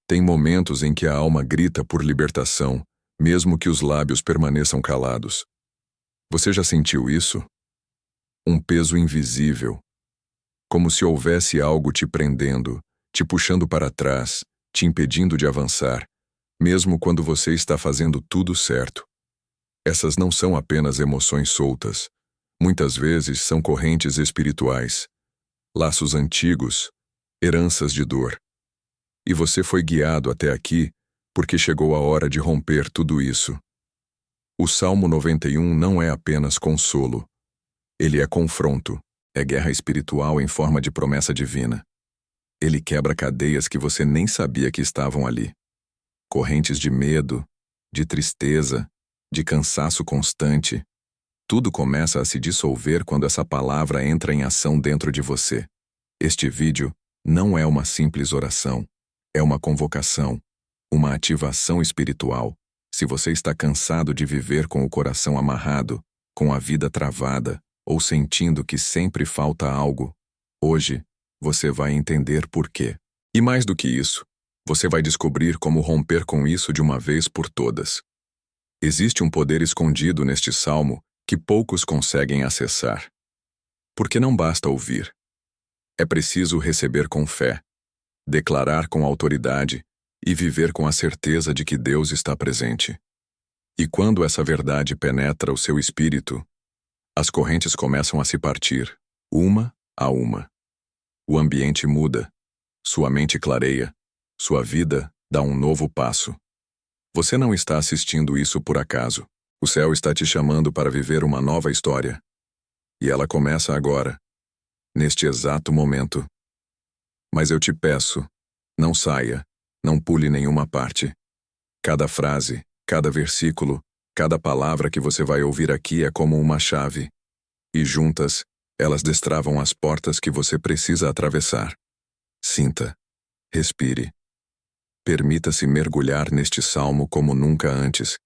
Tem momentos em que a alma grita por libertação, mesmo que os lábios permaneçam calados. Você já sentiu isso? Um peso invisível, como se houvesse algo te prendendo, te puxando para trás, te impedindo de avançar, mesmo quando você está fazendo tudo certo. Essas não são apenas emoções soltas. Muitas vezes são correntes espirituais, laços antigos, heranças de dor. E você foi guiado até aqui porque chegou a hora de romper tudo isso. O Salmo 91 não é apenas consolo. Ele é confronto, é guerra espiritual em forma de promessa divina. Ele quebra cadeias que você nem sabia que estavam ali. Correntes de medo, de tristeza, de cansaço constante. Tudo começa a se dissolver quando essa palavra entra em ação dentro de você. Este vídeo não é uma simples oração. É uma convocação, uma ativação espiritual. Se você está cansado de viver com o coração amarrado, com a vida travada, ou sentindo que sempre falta algo, hoje você vai entender por quê. E mais do que isso, você vai descobrir como romper com isso de uma vez por todas. Existe um poder escondido neste salmo que poucos conseguem acessar. Porque não basta ouvir. É preciso receber com fé, declarar com autoridade e viver com a certeza de que Deus está presente. E quando essa verdade penetra o seu espírito, as correntes começam a se partir, uma a uma. O ambiente muda, sua mente clareia, sua vida dá um novo passo. Você não está assistindo isso por acaso. O céu está te chamando para viver uma nova história. E ela começa agora, neste exato momento. Mas eu te peço, não saia, não pule nenhuma parte. Cada frase, cada versículo, cada palavra que você vai ouvir aqui é como uma chave. E juntas, elas destravam as portas que você precisa atravessar. Sinta, respire. Permita-se mergulhar neste salmo como nunca antes.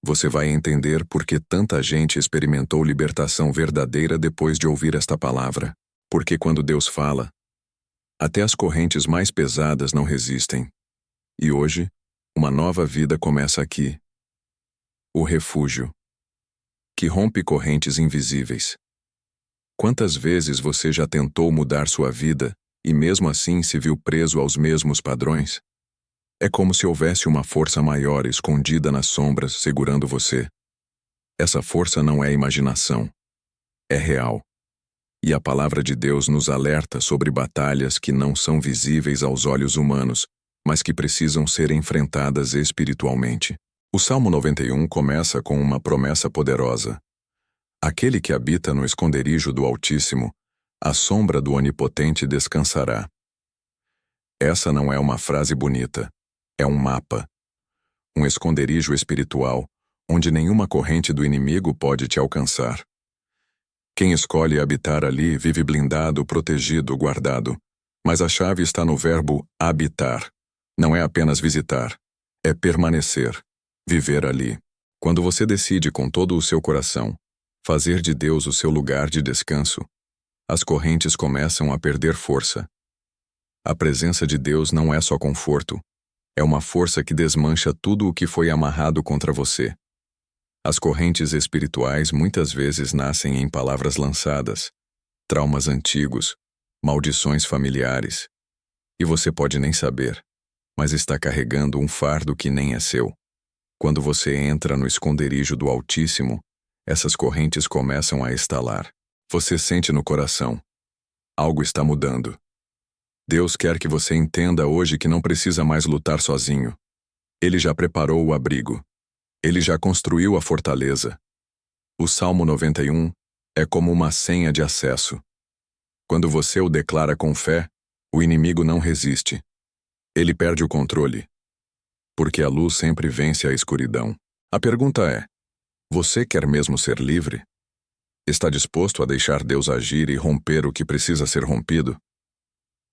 Você vai entender por que tanta gente experimentou libertação verdadeira depois de ouvir esta palavra. Porque quando Deus fala, até as correntes mais pesadas não resistem. E hoje, uma nova vida começa aqui. O refúgio, que rompe correntes invisíveis. Quantas vezes você já tentou mudar sua vida e mesmo assim se viu preso aos mesmos padrões? É como se houvesse uma força maior escondida nas sombras segurando você. Essa força não é imaginação. É real. E a palavra de Deus nos alerta sobre batalhas que não são visíveis aos olhos humanos, mas que precisam ser enfrentadas espiritualmente. O Salmo 91 começa com uma promessa poderosa. Aquele que habita no esconderijo do Altíssimo, à sombra do Onipotente descansará. Essa não é uma frase bonita, é um mapa. Um esconderijo espiritual, onde nenhuma corrente do inimigo pode te alcançar. Quem escolhe habitar ali vive blindado, protegido, guardado. Mas a chave está no verbo habitar. Não é apenas visitar, é permanecer, viver ali. Quando você decide com todo o seu coração fazer de Deus o seu lugar de descanso, as correntes começam a perder força. A presença de Deus não é só conforto, é uma força que desmancha tudo o que foi amarrado contra você. As correntes espirituais muitas vezes nascem em palavras lançadas, traumas antigos, maldições familiares. E você pode nem saber, mas está carregando um fardo que nem é seu. Quando você entra no esconderijo do Altíssimo, essas correntes começam a estalar. Você sente no coração. Algo está mudando. Deus quer que você entenda hoje que não precisa mais lutar sozinho. Ele já preparou o abrigo. Ele já construiu a fortaleza. O Salmo 91 é como uma senha de acesso. Quando você o declara com fé, o inimigo não resiste. Ele perde o controle. Porque a luz sempre vence a escuridão. A pergunta é: você quer mesmo ser livre? Está disposto a deixar Deus agir e romper o que precisa ser rompido?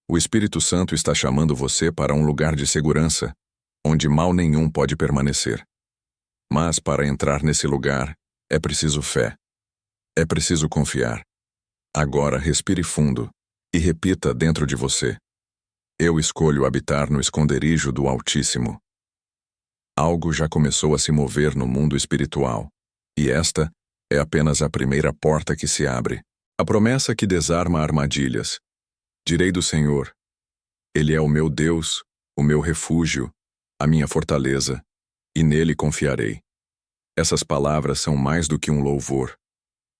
O Espírito Santo está chamando você para um lugar de segurança, onde mal nenhum pode permanecer. Mas para entrar nesse lugar, é preciso fé. É preciso confiar. Agora respire fundo e repita dentro de você: Eu escolho habitar no esconderijo do Altíssimo. Algo já começou a se mover no mundo espiritual, e esta é apenas a primeira porta que se abre. A promessa que desarma armadilhas. Direi do Senhor: Ele é o meu Deus, o meu refúgio, a minha fortaleza, e nele confiarei. Essas palavras são mais do que um louvor.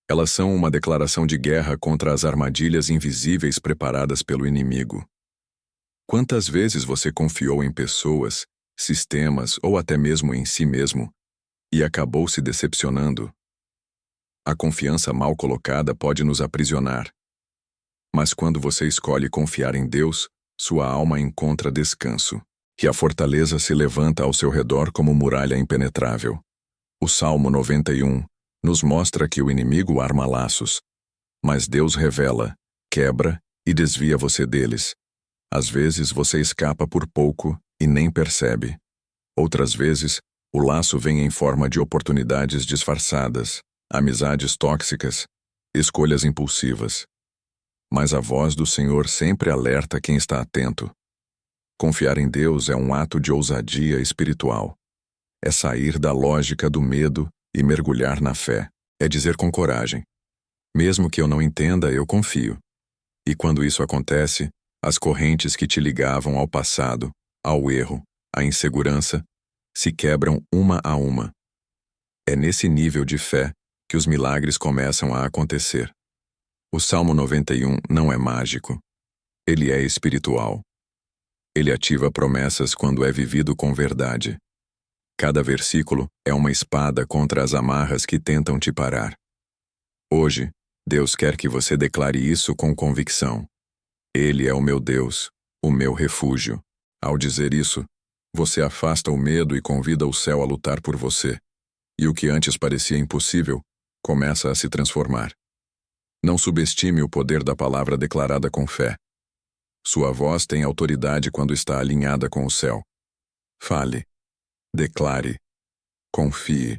Elas são uma declaração de guerra contra as armadilhas invisíveis preparadas pelo inimigo. Quantas vezes você confiou em pessoas, sistemas ou até mesmo em si mesmo e acabou se decepcionando? A confiança mal colocada pode nos aprisionar. Mas quando você escolhe confiar em Deus, sua alma encontra descanso, e a fortaleza se levanta ao seu redor como muralha impenetrável. O Salmo 91 nos mostra que o inimigo arma laços, mas Deus revela, quebra e desvia você deles. Às vezes você escapa por pouco e nem percebe. Outras vezes, o laço vem em forma de oportunidades disfarçadas, amizades tóxicas, escolhas impulsivas. Mas a voz do Senhor sempre alerta quem está atento. Confiar em Deus é um ato de ousadia espiritual. É sair da lógica do medo e mergulhar na fé. É dizer com coragem: mesmo que eu não entenda, eu confio. E quando isso acontece, as correntes que te ligavam ao passado, ao erro, à insegurança, se quebram uma a uma. É nesse nível de fé que os milagres começam a acontecer. O Salmo 91 não é mágico. Ele é espiritual. Ele ativa promessas quando é vivido com verdade. Cada versículo é uma espada contra as amarras que tentam te parar. Hoje, Deus quer que você declare isso com convicção. Ele é o meu Deus, o meu refúgio. Ao dizer isso, você afasta o medo e convida o céu a lutar por você. E o que antes parecia impossível, começa a se transformar. Não subestime o poder da palavra declarada com fé. Sua voz tem autoridade quando está alinhada com o céu. Fale. Declare. Confie.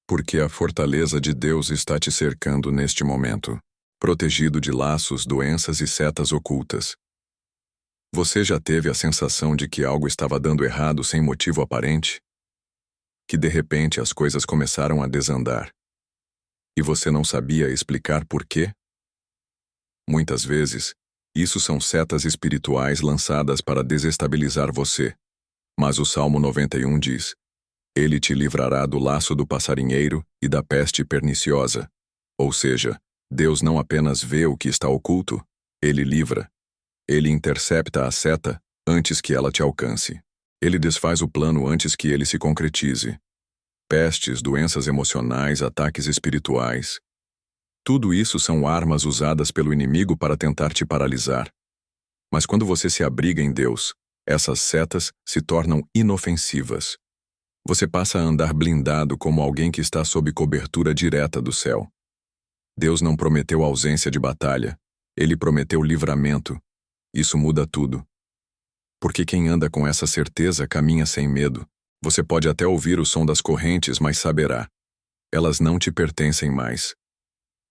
Porque a fortaleza de Deus está te cercando neste momento, protegido de laços, doenças e setas ocultas. Você já teve a sensação de que algo estava dando errado sem motivo aparente? Que de repente as coisas começaram a desandar. E você não sabia explicar por quê? Muitas vezes, isso são setas espirituais lançadas para desestabilizar você. Mas o Salmo 91 diz: Ele te livrará do laço do passarinheiro e da peste perniciosa. Ou seja, Deus não apenas vê o que está oculto, Ele livra. Ele intercepta a seta antes que ela te alcance. Ele desfaz o plano antes que ele se concretize. Pestes, doenças emocionais, ataques espirituais. Tudo isso são armas usadas pelo inimigo para tentar te paralisar. Mas quando você se abriga em Deus, essas setas se tornam inofensivas. Você passa a andar blindado como alguém que está sob cobertura direta do céu. Deus não prometeu ausência de batalha. Ele prometeu livramento. Isso muda tudo. Porque quem anda com essa certeza caminha sem medo. Você pode até ouvir o som das correntes, mas saberá: elas não te pertencem mais.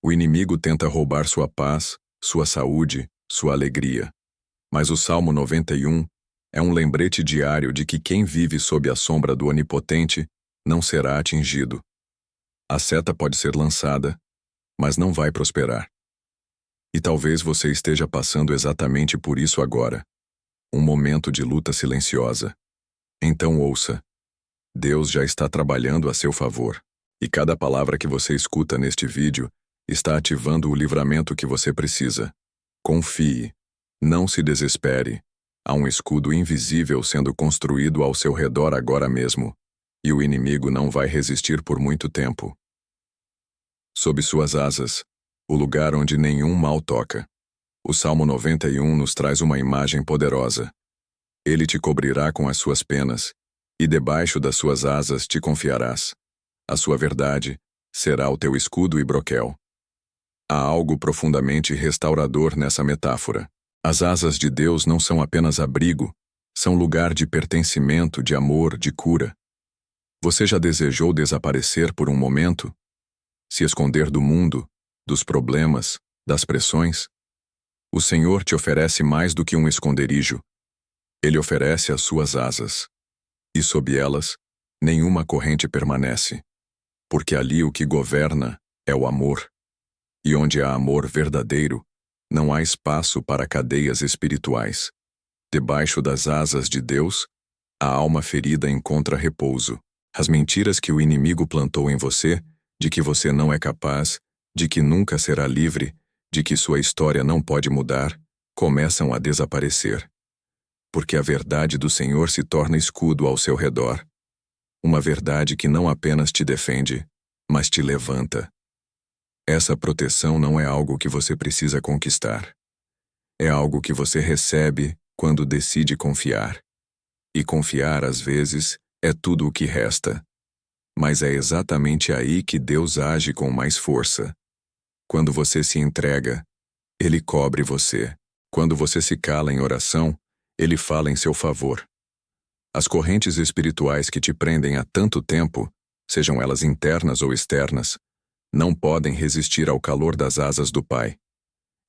O inimigo tenta roubar sua paz, sua saúde, sua alegria. Mas o Salmo 91 é um lembrete diário de que quem vive sob a sombra do Onipotente não será atingido. A seta pode ser lançada, mas não vai prosperar. E talvez você esteja passando exatamente por isso agora. Um momento de luta silenciosa. Então ouça. Deus já está trabalhando a seu favor. E cada palavra que você escuta neste vídeo está ativando o livramento que você precisa. Confie. Não se desespere. Há um escudo invisível sendo construído ao seu redor agora mesmo. E o inimigo não vai resistir por muito tempo. Sob suas asas, o lugar onde nenhum mal toca. O Salmo 91 nos traz uma imagem poderosa. Ele te cobrirá com as suas penas, e debaixo das suas asas te confiarás. A sua verdade será o teu escudo e broquel. Há algo profundamente restaurador nessa metáfora. As asas de Deus não são apenas abrigo, são lugar de pertencimento, de amor, de cura. Você já desejou desaparecer por um momento? Se esconder do mundo, dos problemas, das pressões? O Senhor te oferece mais do que um esconderijo. Ele oferece as suas asas. E sob elas, nenhuma corrente permanece. Porque ali o que governa é o amor. E onde há amor verdadeiro, não há espaço para cadeias espirituais. Debaixo das asas de Deus, a alma ferida encontra repouso. As mentiras que o inimigo plantou em você, de que você não é capaz, de que nunca será livre, de que sua história não pode mudar, começam a desaparecer. Porque a verdade do Senhor se torna escudo ao seu redor. Uma verdade que não apenas te defende, mas te levanta. Essa proteção não é algo que você precisa conquistar. É algo que você recebe quando decide confiar. E confiar, às vezes, é tudo o que resta. Mas é exatamente aí que Deus age com mais força. Quando você se entrega, Ele cobre você. Quando você se cala em oração, Ele fala em seu favor. As correntes espirituais que te prendem há tanto tempo, sejam elas internas ou externas, não podem resistir ao calor das asas do Pai.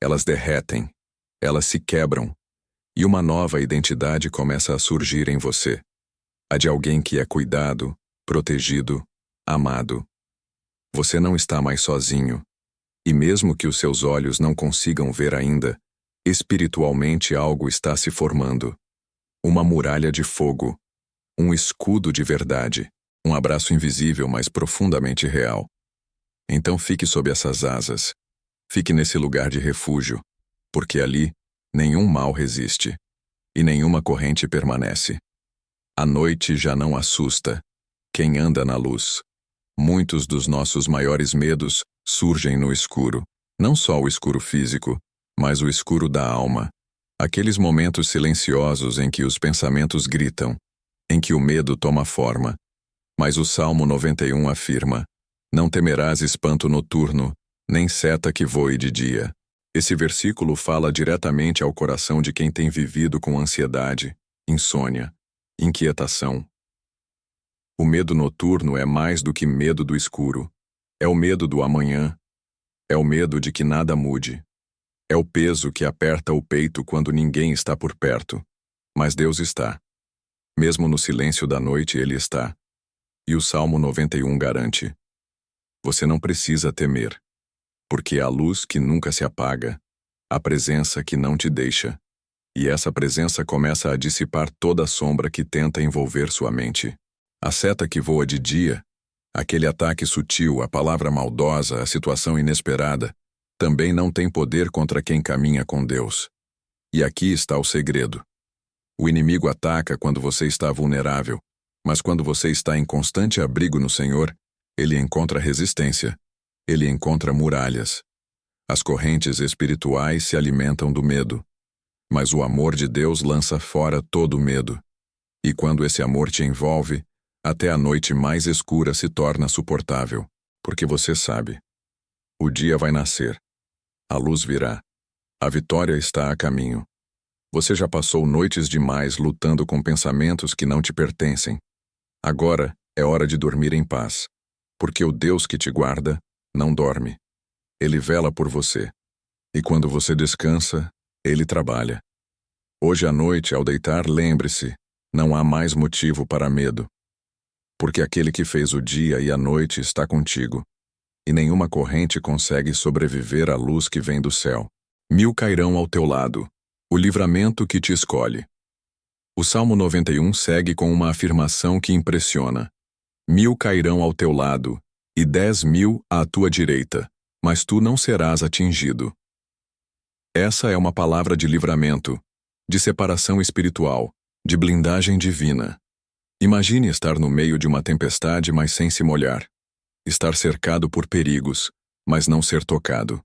Elas derretem, elas se quebram, e uma nova identidade começa a surgir em você. A de alguém que é cuidado, protegido, amado. Você não está mais sozinho, e mesmo que os seus olhos não consigam ver ainda, espiritualmente algo está se formando. Uma muralha de fogo, um escudo de verdade, um abraço invisível, mas profundamente real. Então fique sob essas asas. Fique nesse lugar de refúgio, porque ali nenhum mal resiste e nenhuma corrente permanece. A noite já não assusta quem anda na luz. Muitos dos nossos maiores medos surgem no escuro, não só o escuro físico, mas o escuro da alma. Aqueles momentos silenciosos em que os pensamentos gritam, em que o medo toma forma. Mas o Salmo 91 afirma: não temerás espanto noturno, nem seta que voe de dia. Esse versículo fala diretamente ao coração de quem tem vivido com ansiedade, insônia, inquietação. O medo noturno é mais do que medo do escuro. É o medo do amanhã. É o medo de que nada mude. É o peso que aperta o peito quando ninguém está por perto. Mas Deus está. Mesmo no silêncio da noite, Ele está. E o Salmo 91 garante: você não precisa temer, porque há a luz que nunca se apaga, a presença que não te deixa. E essa presença começa a dissipar toda a sombra que tenta envolver sua mente. A seta que voa de dia, aquele ataque sutil, a palavra maldosa, a situação inesperada, também não tem poder contra quem caminha com Deus. E aqui está o segredo. O inimigo ataca quando você está vulnerável, mas quando você está em constante abrigo no Senhor, ele encontra resistência. Ele encontra muralhas. As correntes espirituais se alimentam do medo, mas o amor de Deus lança fora todo o medo. E quando esse amor te envolve, até a noite mais escura se torna suportável, porque você sabe. O dia vai nascer. A luz virá. A vitória está a caminho. Você já passou noites demais lutando com pensamentos que não te pertencem. Agora é hora de dormir em paz, porque o Deus que te guarda não dorme. Ele vela por você. E quando você descansa, Ele trabalha. Hoje à noite, ao deitar, lembre-se, não há mais motivo para medo. Porque aquele que fez o dia e a noite está contigo, e nenhuma corrente consegue sobreviver à luz que vem do céu. 1000 cairão ao teu lado, o livramento que te escolhe. O Salmo 91 segue com uma afirmação que impressiona. 1000 cairão ao teu lado, e 10.000 à tua direita, mas tu não serás atingido. Essa é uma palavra de livramento, de separação espiritual, de blindagem divina. Imagine estar no meio de uma tempestade, mas sem se molhar. Estar cercado por perigos, mas não ser tocado.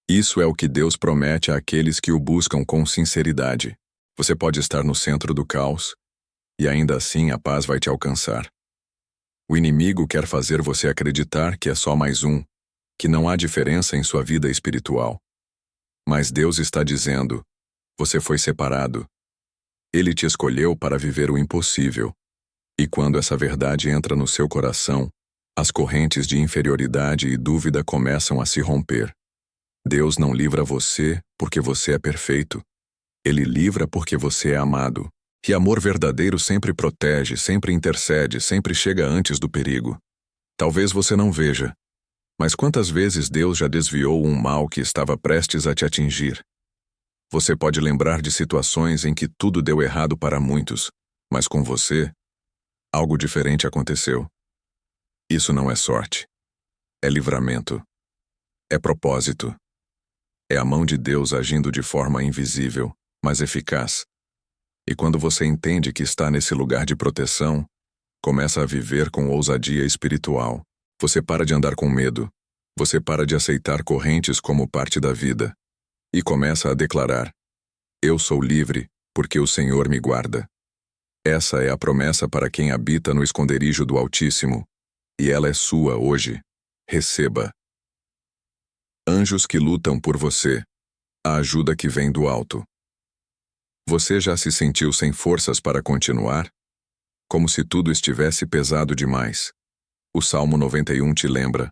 Isso é o que Deus promete àqueles que o buscam com sinceridade. Você pode estar no centro do caos, e ainda assim a paz vai te alcançar. O inimigo quer fazer você acreditar que é só mais um, que não há diferença em sua vida espiritual. Mas Deus está dizendo: você foi separado. Ele te escolheu para viver o impossível. E quando essa verdade entra no seu coração, as correntes de inferioridade e dúvida começam a se romper. Deus não livra você porque você é perfeito. Ele livra porque você é amado. E amor verdadeiro sempre protege, sempre intercede, sempre chega antes do perigo. Talvez você não veja, mas quantas vezes Deus já desviou um mal que estava prestes a te atingir? Você pode lembrar de situações em que tudo deu errado para muitos, mas com você, algo diferente aconteceu. Isso não é sorte. É livramento. É propósito. É a mão de Deus agindo de forma invisível, mas eficaz. E quando você entende que está nesse lugar de proteção, começa a viver com ousadia espiritual. Você para de andar com medo. Você para de aceitar correntes como parte da vida. E começa a declarar: eu sou livre, porque o Senhor me guarda. Essa é a promessa para quem habita no esconderijo do Altíssimo, e ela é sua hoje. Receba. Anjos que lutam por você. A ajuda que vem do alto. Você já se sentiu sem forças para continuar? Como se tudo estivesse pesado demais. O Salmo 91 te lembra: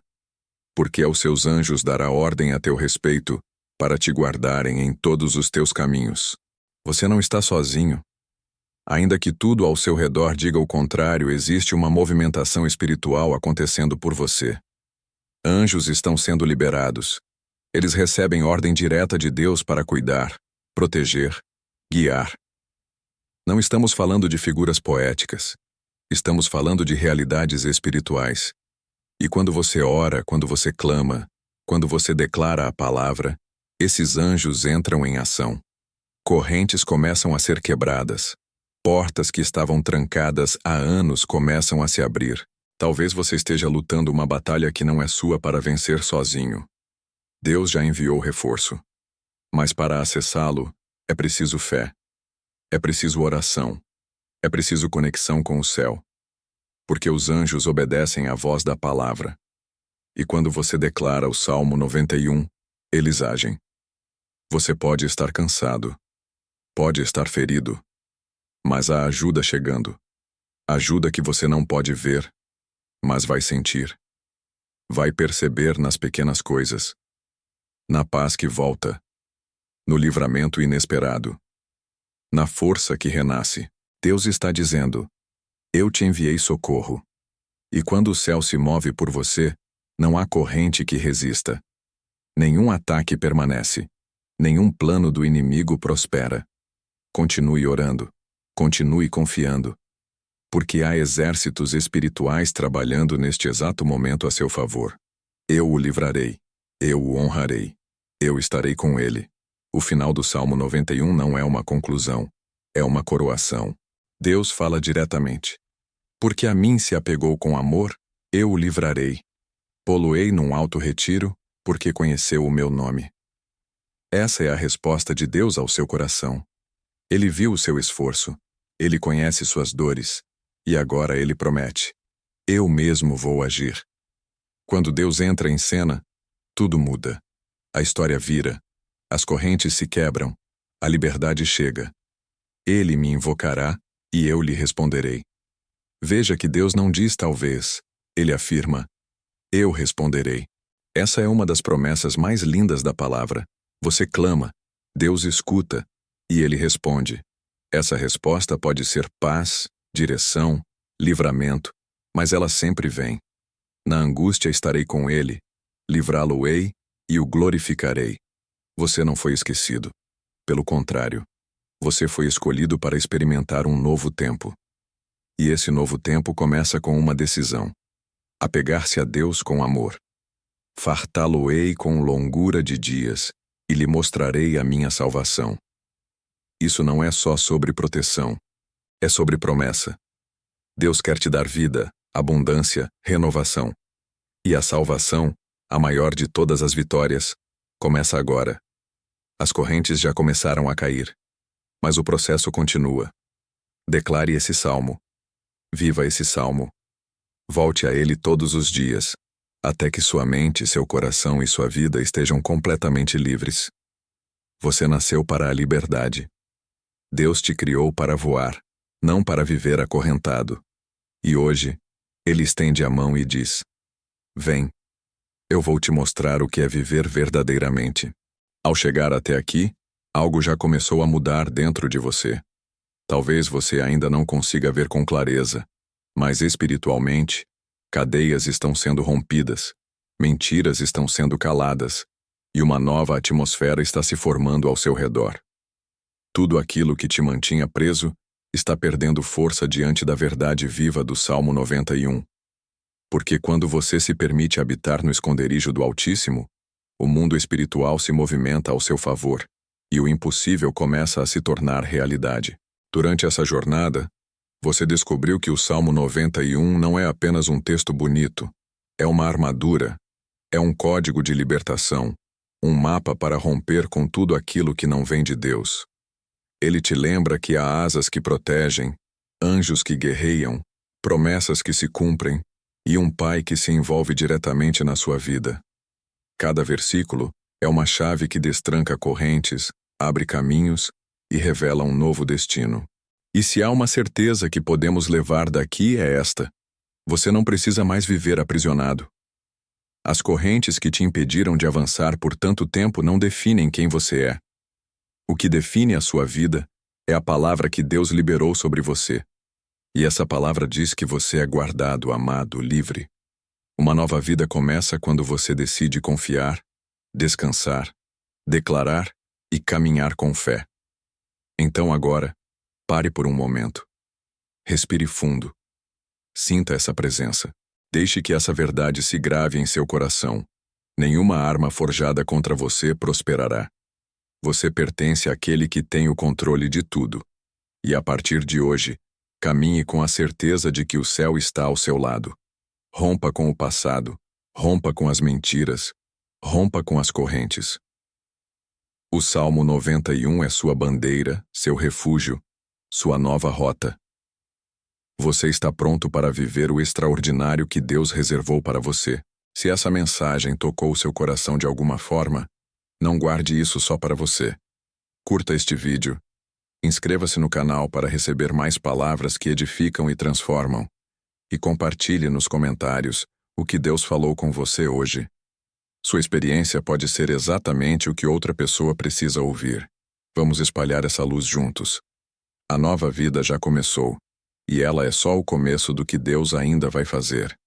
porque aos seus anjos dará ordem a teu respeito, para te guardarem em todos os teus caminhos. Você não está sozinho. Ainda que tudo ao seu redor diga o contrário, existe uma movimentação espiritual acontecendo por você. Anjos estão sendo liberados. Eles recebem ordem direta de Deus para cuidar, proteger, guiar. Não estamos falando de figuras poéticas. Estamos falando de realidades espirituais. E quando você ora, quando você clama, quando você declara a palavra, esses anjos entram em ação. Correntes começam a ser quebradas. Portas que estavam trancadas há anos começam a se abrir. Talvez você esteja lutando uma batalha que não é sua para vencer sozinho. Deus já enviou reforço. Mas para acessá-lo, é preciso fé. É preciso oração. É preciso conexão com o céu. Porque os anjos obedecem à voz da palavra. E quando você declara o Salmo 91, eles agem. Você pode estar cansado. Pode estar ferido. Mas há ajuda chegando. Ajuda que você não pode ver, mas vai sentir. Vai perceber nas pequenas coisas. Na paz que volta. No livramento inesperado. Na força que renasce. Deus está dizendo: eu te enviei socorro. E quando o céu se move por você, não há corrente que resista. Nenhum ataque permanece. Nenhum plano do inimigo prospera. Continue orando. Continue confiando. Porque há exércitos espirituais trabalhando neste exato momento a seu favor. Eu o livrarei. Eu o honrarei. Eu estarei com ele. O final do Salmo 91 não é uma conclusão. É uma coroação. Deus fala diretamente. Porque a mim se apegou com amor, eu o livrarei. Pô-lo-ei num alto retiro, porque conheceu o meu nome. Essa é a resposta de Deus ao seu coração. Ele viu o seu esforço. Ele conhece suas dores. E agora ele promete: eu mesmo vou agir. Quando Deus entra em cena, tudo muda. A história vira. As correntes se quebram. A liberdade chega. Ele me invocará, e eu lhe responderei. Veja que Deus não diz talvez. Ele afirma: eu responderei. Essa é uma das promessas mais lindas da palavra. Você clama, Deus escuta, e ele responde. Essa resposta pode ser paz, direção, livramento, mas ela sempre vem. Na angústia estarei com ele, livrá-lo-ei e o glorificarei. Você não foi esquecido. Pelo contrário, você foi escolhido para experimentar um novo tempo. E esse novo tempo começa com uma decisão: apegar-se a Deus com amor. Fartá-lo-ei com longura de dias, e lhe mostrarei a minha salvação. Isso não é só sobre proteção, é sobre promessa. Deus quer te dar vida, abundância, renovação. E a salvação, a maior de todas as vitórias, começa agora. As correntes já começaram a cair, mas o processo continua. Declare esse salmo. Viva esse salmo. Volte a ele todos os dias, até que sua mente, seu coração e sua vida estejam completamente livres. Você nasceu para a liberdade. Deus te criou para voar, não para viver acorrentado. E hoje, Ele estende a mão e diz: vem, eu vou te mostrar o que é viver verdadeiramente. Ao chegar até aqui, algo já começou a mudar dentro de você. Talvez você ainda não consiga ver com clareza, mas espiritualmente, cadeias estão sendo rompidas, mentiras estão sendo caladas, e uma nova atmosfera está se formando ao seu redor. Tudo aquilo que te mantinha preso está perdendo força diante da verdade viva do Salmo 91. Porque quando você se permite habitar no esconderijo do Altíssimo, o mundo espiritual se movimenta ao seu favor, e o impossível começa a se tornar realidade. Durante essa jornada, você descobriu que o Salmo 91 não é apenas um texto bonito, é uma armadura, é um código de libertação, um mapa para romper com tudo aquilo que não vem de Deus. Ele te lembra que há asas que protegem, anjos que guerreiam, promessas que se cumprem e um Pai que se envolve diretamente na sua vida. Cada versículo é uma chave que destranca correntes, abre caminhos e revela um novo destino. E se há uma certeza que podemos levar daqui é esta: você não precisa mais viver aprisionado. As correntes que te impediram de avançar por tanto tempo não definem quem você é. O que define a sua vida é a palavra que Deus liberou sobre você. E essa palavra diz que você é guardado, amado, livre. Uma nova vida começa quando você decide confiar, descansar, declarar e caminhar com fé. Então agora, pare por um momento. Respire fundo. Sinta essa presença. Deixe que essa verdade se grave em seu coração. Nenhuma arma forjada contra você prosperará. Você pertence àquele que tem o controle de tudo. E a partir de hoje, caminhe com a certeza de que o céu está ao seu lado. Rompa com o passado, rompa com as mentiras, rompa com as correntes. O Salmo 91 é sua bandeira, seu refúgio, sua nova rota. Você está pronto para viver o extraordinário que Deus reservou para você. Se essa mensagem tocou seu coração de alguma forma, não guarde isso só para você. Curta este vídeo. Inscreva-se no canal para receber mais palavras que edificam e transformam. E compartilhe nos comentários o que Deus falou com você hoje. Sua experiência pode ser exatamente o que outra pessoa precisa ouvir. Vamos espalhar essa luz juntos. A nova vida já começou, e ela é só o começo do que Deus ainda vai fazer.